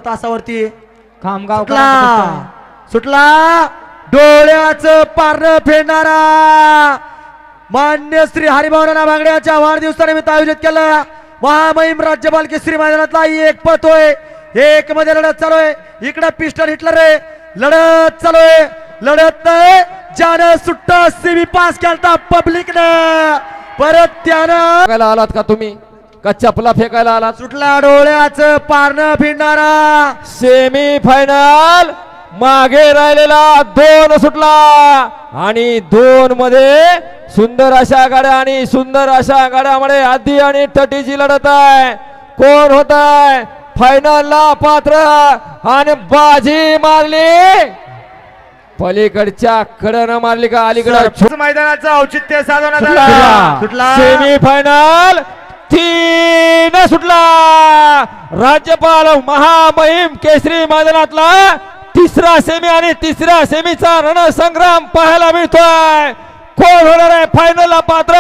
तासावरती खामगाव सुटला डोळ्याचं पारणं फेडणारा मान्य श्री हरिभावना बांगड्याच्या वाढदिवसानिमित्त आयोजित केलं महामहिम राज्यपाल केसरी मैदानातला एक पळतोय एक मध्ये लढत चालू आहे. इकडे पिस्टल हिटलर रे लढत चालू आहे. लढत ज्यानं सुट्टा सेमी पास केलता पब्लिक न परत त्यानं आलात का तुम्ही का चपला फेकायला आलात? सुटला डोळ्याचं पारणं फिरणारा सेमी फायनल मागे राहिलेला 2 सुटला आणि 2 मध्ये सुंदर अशा गाड्या आणि सुंदर अशा गाड्यामध्ये आधी आणि तटीची लढत आहे. कोण होत आहे फायनलला पात्र आणि बाजी मारली पलीकडच्या कडनं मारली का अलीकडे मैदानाचं औचित्य सुटला सेमी फायनल 3 सुटला राज्यपाल महामहिम केसरी मैदानातला तिसरा सेमी आणि तिसऱ्या सेमीचा रणसंग्राम पाहायला मिळतोय. कोण होणार आहे फायनलला पात्र?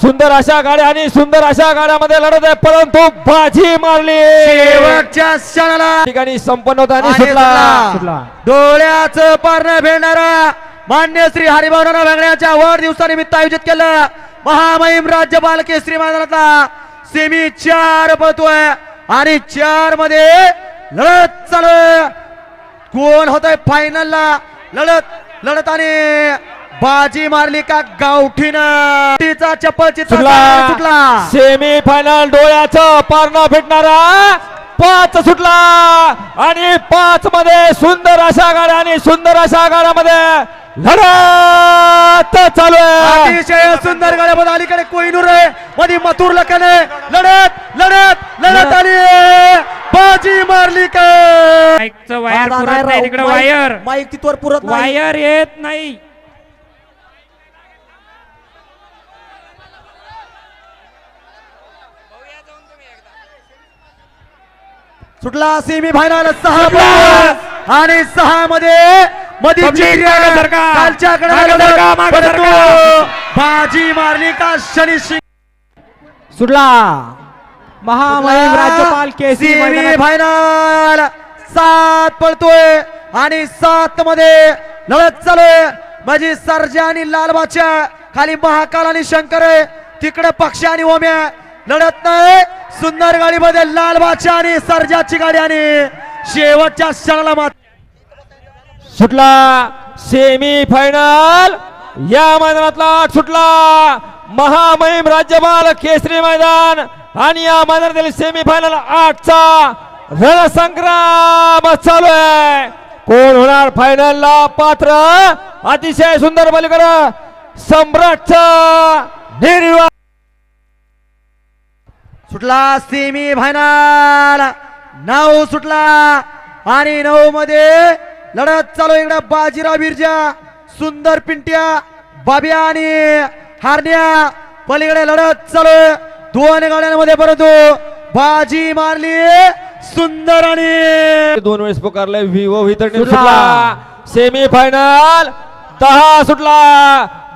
सुंदर अशा गाड्या आणि सुंदर अशा गाड्यामध्ये लढत आहे परंतु बाजी मारली शेवटच्या क्षणाला ठिकाणी संपन्न होता आणि सुटला डोळ्याचं पारणं फेडणारा मान्य श्री हरिभावना बांगड्याच्या वाढदिवसानिमित्त आयोजित केलं महामहिम राज्यपाल केसरी मैदानातला सेमी 4 पळतोय आणि 4 मध्ये लढत चालू आहे. कोण होतंय फायनलला लढत आणि बाजी मारली का गावठीनं तिचा चप्पल सुटला सेमी फायनल डोळ्याचं पारणं भेटणारा 5 सुटला आणि 5 मध्ये सुंदर अशा गाड्या आणि सुंदर अशा गाड्यामध्ये लढत चालू आहे. अतिशय सुंदर गाड्यामध्ये अलीकडे कोहिनूर आहे मध्ये मथुर लखन लढत आली बाजी मारली काय माईकचं वायर पुरत नाही तिकडे वायर माईक तिथवर पुरत नाही. वायर येत नाही. सुटला सेमी फायनल 6 आणि 6 मध्ये बाजी मारली का शनी सिंग सुटला महामहिम राज्यपाल केसरी सेमी फायनल 7 पळतोय आणि 7 मध्ये लढत चालू आहे. माझी सर्जा आणि लालबादच्या खाली महाकाल आणि शंकर आहे तिकडे पक्ष आणि ओम्या लढत नाही. सुंदर गाडीमध्ये लाल बादशाह आणि सर्जाची गाडी आणि शेवटच्या क्षणाला मात्र सुटला सेमी फायनल या मैदानातला 8 सुटला महामहिम राज्यपाल केसरी मैदान आणि या मैदानातील सेमी फायनल 8चा रणसंग्राम चालू आहे. कोण होणार फायनलला पात्र? अतिशय सुंदर पलीकड सम्राटचा निर्वाह सुटला सेमी फायनल 9 सुटला आणि 9 मध्ये लढत चालू इकडे बाजीराव बिरजा सुंदर पिंट्या बाब्या आणि हारण्या पलीकडे लढत चालू 2 गाड्यांमध्ये परंतु बाजी मारली सुंदर आणि 2 वेळेस पुकारले विवो वितरणी सुटला सेमी फायनल 10 सुटला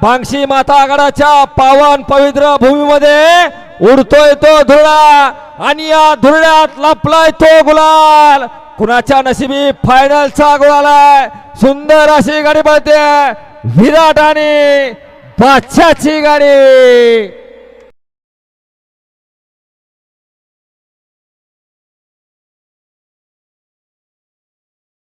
भांगशी माता आघाडाच्या पावन पवित्र भूमीमध्ये उडतोय तो धुरळा आणि या धुरळ्यात लपलाय तो गुलाल. कुणाच्या नशिबी फायनलचा गुलाल आहे. सुंदर अशी गाडी पळते विराट आणि बादशाहची गाडी.